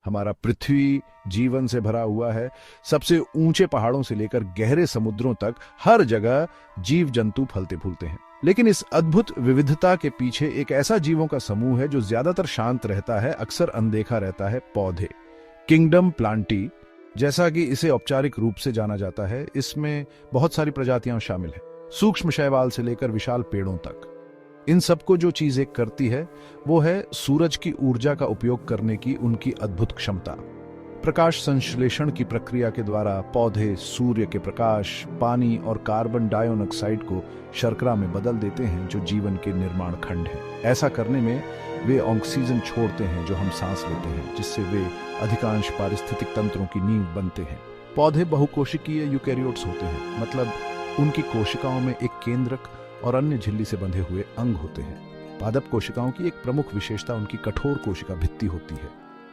हमारा पृथ्वी जीवन से भरा हुआ है। सबसे ऊंचे पहाड़ों से लेकर गहरे समुद्रों तक हर जगह जीव जंतु फलते फूलते हैं। लेकिन इस अद्भुत विविधता के पीछे एक ऐसा जीवों का समूह है जो ज्यादातर शांत रहता है, अक्सर अनदेखा रहता है, पौधे। किंगडम प्लांटी, जैसा कि इसे औपचारिक रूप से जाना जाता है, इसमें बहुत सारी प्रजातियां शामिल हैं, सूक्ष्म शैवाल से लेकर विशाल पेड़ों तक। इन सबको जो चीज एक करती है वो है सूरज की ऊर्जा का उपयोग करने की उनकी अद्भुत क्षमता। प्रकाश संश्लेषण की प्रक्रिया के द्वारा पौधे सूर्य के प्रकाश, पानी और कार्बन डाइऑक्साइड को शर्करा में बदल देते हैं, जो जीवन के निर्माण खंड है। ऐसा करने में वे ऑक्सीजन छोड़ते हैं जो हम सांस लेते हैं, जिससे वे अधिकांश पारिस्थितिक तंत्रों की नींव बनते हैं। पौधे बहुकोशिकीय यूकेरियोट्स होते हैं, मतलब उनकी कोशिकाओं में एक केंद्रक और अन्य झिल्ली से बंधे हुए अंग होते हैं। पादप कोशिकाओं की एक प्रमुख विशेषता उनकी कठोर कोशिका भित्ति होती है,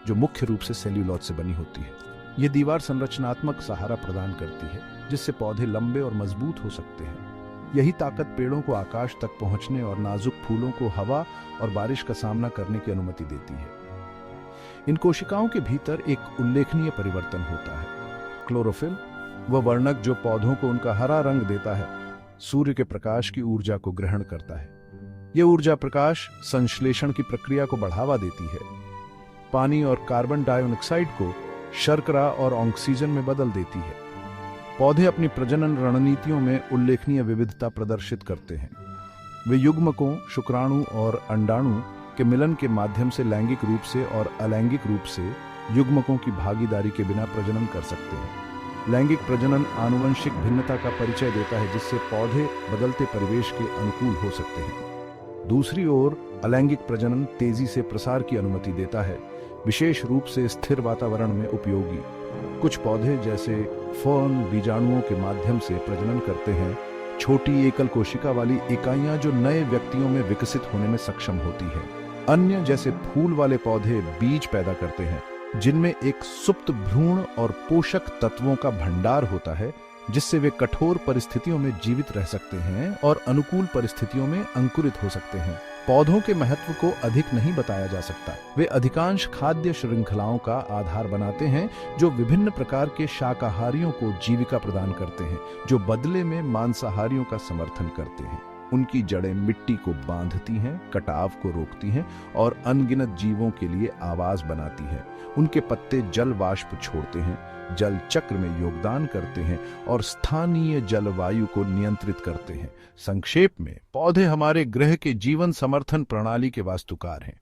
जो मुख्य रूप से सेल्यूलोज से बनी होती है। ये दीवार संरचनात्मक सहारा प्रदान करती है, जिससे पौधे लंबे और मजबूत हो सकते हैं। यही ताकत पेड़ों को आकाश तक पहुंचने और नाजुक फूलों को हवा और बारिश का सामना करने की अनुमति देती है। इन कोशिकाओं के भीतर एक उल्लेखनीय परिवर्तन होता है, क्लोरोफिल, वह वर्णक जो पौधों को उनका हरा रंग देता है, सूर्य के प्रकाश की ऊर्जा को ग्रहण करता है। यह ऊर्जा प्रकाश संश्लेषण की प्रक्रिया को बढ़ावा देती है, पानी और कार्बन डाइऑक्साइड को शर्करा और ऑक्सीजन में बदल देती है। पौधे अपनी प्रजनन रणनीतियों में उल्लेखनीय विविधता प्रदर्शित करते हैं। वे युग्मकों, शुक्राणु और अंडाणु के मिलन के माध्यम से लैंगिक रूप से और अलैंगिक रूप से युग्मकों की भागीदारी के बिना प्रजनन कर सकते हैं। लैंगिक प्रजनन आनुवंशिक भिन्नता का परिचय देता है, जिससे पौधे बदलते परिवेश के अनुकूल हो सकते हैं। दूसरी ओर अलैंगिक प्रजनन तेजी से प्रसार की अनुमति देता है, विशेष रूप से स्थिर वातावरण में उपयोगी। कुछ पौधे जैसे फर्न बीजाणुओं के माध्यम से प्रजनन करते हैं, छोटी एकल कोशिका वाली इकाइयां जो नए व्यक्तियों में विकसित होने में सक्षम होती है। अन्य जैसे फूल वाले पौधे बीज पैदा करते हैं, जिनमें एक सुप्त भ्रूण और पोषक तत्वों का भंडार होता है, जिससे वे कठोर परिस्थितियों में जीवित रह सकते हैं और अनुकूल परिस्थितियों में अंकुरित हो सकते हैं। पौधों के महत्व को अधिक नहीं बताया जा सकता। वे अधिकांश खाद्य श्रृंखलाओं का आधार बनाते हैं, जो विभिन्न प्रकार के शाकाहारियों को जीविका प्रदान करते हैं, जो बदले में मांसाहारियों का समर्थन करते हैं। उनकी जड़ें मिट्टी को बांधती हैं, कटाव को रोकती हैं और अनगिनत जीवों के लिए आवास बनाती हैं। उनके पत्ते जल वाष्प छोड़ते हैं, जल चक्र में योगदान करते हैं और स्थानीय जलवायु को नियंत्रित करते हैं। संक्षेप में, पौधे हमारे ग्रह के जीवन समर्थन प्रणाली के वास्तुकार हैं।